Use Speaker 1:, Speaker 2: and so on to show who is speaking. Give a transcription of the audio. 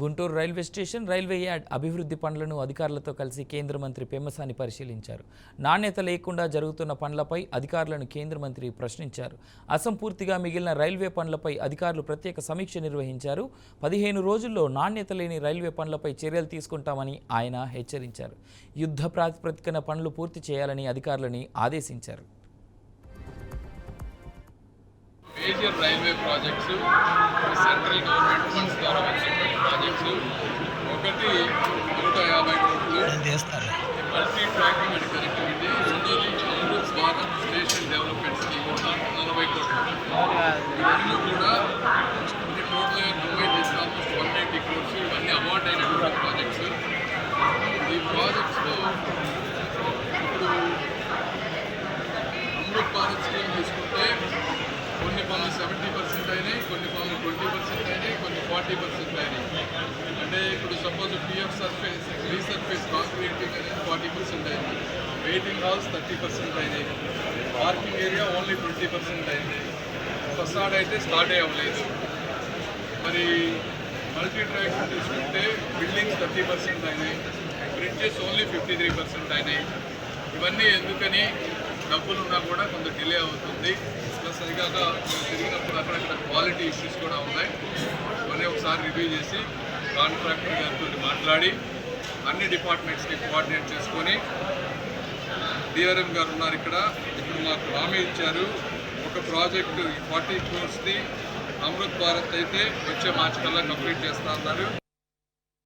Speaker 1: Guntur railway station, railway yard అభివృద్ధి పనులను అధికారులతో కలిసి కేంద్ర మంత్రి పెమ్మసాని పరిశీలించారు. నాణ్యత లేకుండా జరుగుతున్న పనులపై అధికారులను కేంద్ర మంత్రి ప్రశ్నించారు. అసంపూర్తిగా మిగిలిన రైల్వే పనులపై అధికారులు ప్రత్యేక సమీక్ష నిర్వహించారు. 15 రోజుల్లో నాణ్యత లేని రైల్వే పనులపై చర్యలు తీసుకుంటామని ఆయన హెచ్చరించారు. యుద్ధ ప్రాతిపదికన పనులు పూర్తి చేయాలని అధికారులని ఆదేశించారు.
Speaker 2: Major railway projects central government funds ద్వారా వచ్చినటువంటి ప్రాజెక్ట్స్ ఒకటి 150 కోట్లు మల్టీ ట్రాకింగ్ అండ్ కనెక్టివిటీ, రెండోది Amrit Bharat station development scheme 40 కోట్లు. ఇవన్నీ కూడా టోటల్గా కంబైన్ చేసి ఆల్మోస్ట్ 180 క్రోర్స్. ఇవన్నీ అవార్డ్ అయినటువంటి ప్రాజెక్ట్స్. ఈ ప్రాజెక్ట్స్లో ఇప్పుడు అమృత్ భారత్ స్కీమ్ తీసుకుంటే కొన్ని పనులు 70% అయినాయి, కొన్ని పనులు 20% అయినాయి, కొన్ని 40% అయినాయి. అంటే ఇప్పుడు suppose PF surface resurface concreting అనేది 40% అయింది, వెయిటింగ్ హాల్స్ 30% అయినాయి, పార్కింగ్ ఏరియా ఓన్లీ 20% అయింది, ఫసాడ్ అయితే స్టార్ట్ అవ్వలేదు. మరి మల్టీ ట్రాక్స్ తీసుకుంటే బిల్డింగ్స్ 30% అయినాయి, బ్రిడ్జెస్ ఓన్లీ 53% అయినాయి. ఇవన్నీ ఎందుకని డబ్బులు ఉన్నా కూడా కొంత డిలే అవుతుంది. ప్లస్ అదిగాక తిరిగినప్పుడు అక్కడక్కడ క్వాలిటీ ఇష్యూస్ కూడా ఉన్నాయి. ఇవన్నీ ఒకసారి రివ్యూ చేసి కాంట్రాక్టర్ గారితో మాట్లాడి అన్ని డిపార్ట్మెంట్స్ని కోఆర్డినేట్ చేసుకొని, డిఆర్ఎం గారు ఉన్నారు ఇక్కడ, ఇప్పుడు మాకు హామీ ఇచ్చారు. ఒక ప్రాజెక్టు 40 క్రోర్స్ది అమృత్ భారత్ అయితే వచ్చే మార్చి కల్లా కంప్లీట్ చేస్తా అన్నారు.